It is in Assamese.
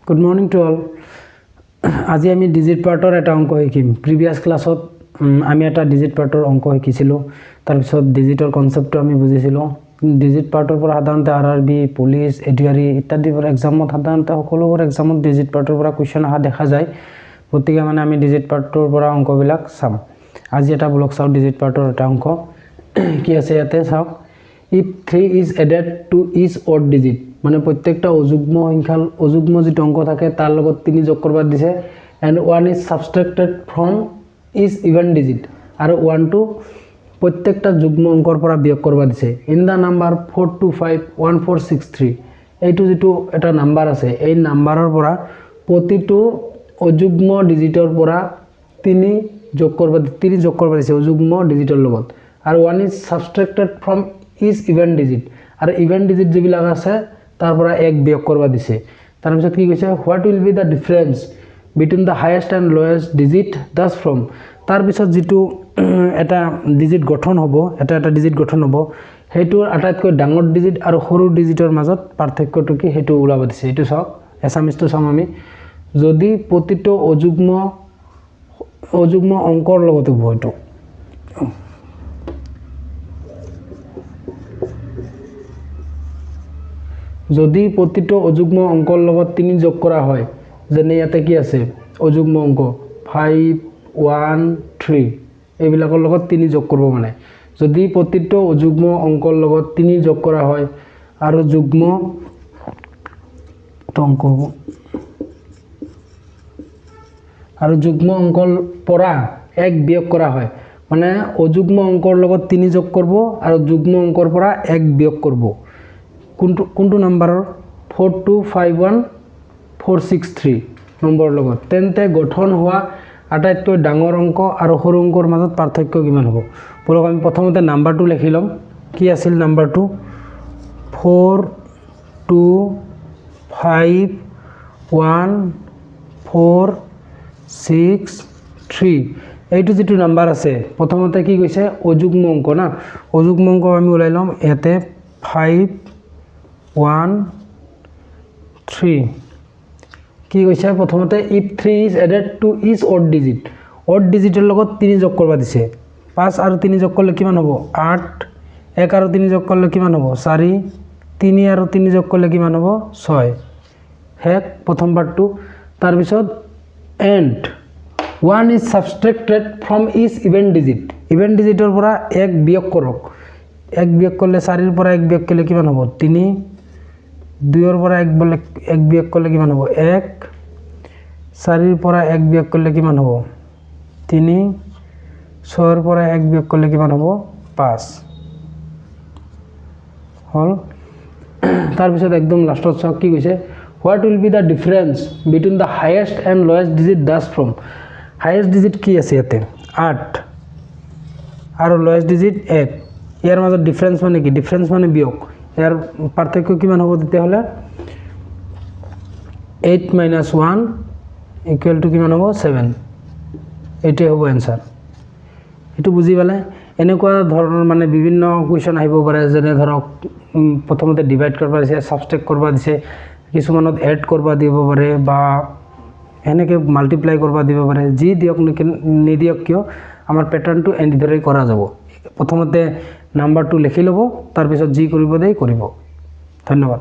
Good morning to all. আজি আমি ডিজিট পাৰ্টৰ এটা অংক শিকিম। প্ৰিভিয়াছ ক্লাছত আমি এটা ডিজিট পাৰ্টৰ অংক শিকিছিলোঁ। তাৰপিছত ডিজিটৰ কনচেপ্টটো আমি বুজিছিলোঁ। ডিজিট পাৰ্টৰ পৰা সাধাৰণতে RRB, পুলিচ, এডিআৰই ইত্যাদিবোৰ এক্সামত সাধাৰণতে সকলোবোৰ এক্সামত ডিজিট পাৰ্টৰ পৰা কুৱেশ্যন অহা দেখা যায়। গতিকে মানে আমি ডিজিট পাৰ্টৰ পৰা অংকবিলাক চাম। আজি এটা ব্লক চাওঁ ডিজিট পাৰ্টৰ এটা অংক। কি আছে ইয়াতে চাওক। If 3 is added to each odd digit, মানে প্ৰত্যেকটা অযুগ্ম সংখ্যা অযুগ্ম যেটো অংক থাকে তাৰ লগত 3 যোগ কৰবা দিছে, and 1 is subtracted from each even digit, আৰু 1 টো প্ৰত্যেকটা যুগ্ম অংকৰ পৰা বিয়োগ কৰবা দিছে। in the number 4251463, এইটো যেটো এটা নাম্বাৰ আছে, এই নাম্বাৰৰ পৰা প্ৰতিটো অযুগ্ম ডিজিটৰ পৰা 3 যোগ কৰবা দিছে অযুগ্ম ডিজিটৰ লগত, আৰু 1 is subtracted from each even digit, আৰু even digit যিবিলাক আছে তাৰ পৰা 1 বিয়োগ কৰবা দিছে। তাৰ পিছত কি কৈছে, what will be the difference between the highest and lowest digit thus from, তাৰ পিছত যেটো এটা ডিজিট গঠন হ'ব, এটা ডিজিট গঠন হ'ব, হেইটোৰ আটাইতকৈ ডাঙৰ ডিজিট আৰু সৰু ডিজিটৰ মাজত পাৰ্থক্যটো কি হেতু ওলাব দিছে। এটো চাওক, এছামিজটো চাম আমি। যদি প্ৰতিটো অযুগ্ম অংকৰ লগত হ'ব, এটো যদি প্ৰতিটো অযুগ্ম অংকৰ লগত 3 যোগ কৰা হয়, যেনে ইয়াতে কি আছে অযুগ্ম অংক 5 1 3, এইবিলাকৰ লগত 3 যোগ কৰিব মানে। যদি প্ৰতিটো অযুগ্ম অংকৰ লগত 3 যোগ কৰা হয় আৰু যুগ্ম অংকৰ পৰা 1 বিয়োগ কৰা হয়, মানে অযুগ্ম অংকৰ লগত 3 যোগ কৰিব আৰু যুগ্ম অংকৰ পৰা 1 বিয়োগ কৰিব। কোনটো নাম্বাৰৰ 4251463 নম্বৰৰ লগত, তেন্তে গঠন হোৱা আটাইতকৈ ডাঙৰ অংক আৰু সৰু অংকৰ মাজত পাৰ্থক্য কিমান হ'ব। বলক আমি প্ৰথমতে নাম্বাৰটো লিখি লম। কি আছিল নাম্বাৰটো, 4251463। এইটো যেটো নাম্বাৰ আছে, প্ৰথমতে কি কৈছে অযুগ্ম অংক না, অযুগ্ম অংক আমি ওলাই লম। ইয়াতে 5 1 3 কি কৈছে প্ৰথমতে, if 3 is added to each odd digit, odd digitৰ লগত 3 যোগ কৰবা দিছে। 5 আৰু 3 যোগ কৰলে কিমান হ'ব 8, 1 আৰু 3 যোগ কৰলে কিমান হ'ব 4, 3 আৰু 3 যোগ কৰলে কিমান হ'ব 6। হেক প্ৰথম পাৰ্টটো। তাৰ পিছত and 1 is subtracted from each even digit, even digitৰ পৰা 1 বিয়োগ কৰক। 1 বিয়োগ কৰলে 4 ৰ পৰা 1 বিয়োগ কৰলে কিমান হ'ব 3, 2 ৰ পৰা 1 বিয়োগ কৰলে কিমান হ'ব 1, 4 ৰ পৰা 1 বিয়োগ কৰলে কিমান হ'ব 3, 6 ৰ পৰা 1 বিয়োগ কৰলে কিমান হ'ব 5 হল। তাৰ পিছত একদম লাষ্টত চাওক কি কৈছে, what will be the difference between the highest and lowest digit thus from, highest digit কি আছে ইয়াতে 8 আৰু lowest digit 1, ইয়াৰ মাজত ডিফাৰেন্স মানে কি, ডিফাৰেন্স মানে বিয়োগ। ইয়াৰ পাৰ্থক্য কিমান হ'ব তেতিয়াহলে 8 - 1 = কিমান হ'ব 7। এটাই হ'ব এনসার। এটো বুজি পালে। এনেকুৱা ধৰণৰ মানে বিভিন্ন কোৱেশ্চন আহিব পাৰে, যেনে ধৰক প্ৰথমতে ডিভাইড কৰবা দিছে, সাবট্ৰেক্ট কৰবা দিছে, কিছুমানত এড কৰবা দিব পাৰে, বা এনেকে মাল্টিপ্লাই কৰবা দিব পাৰে। যি দিয়ক নিদিয়ক কিয় আমাৰ প্যাটাৰ্নটো এনেদৰে কৰা যাব। প্ৰথমতে নাম্বাৰটো লিখি ল'ব, তাৰ পিছত যি কৰিব দেই কৰিব। ধন্যবাদ।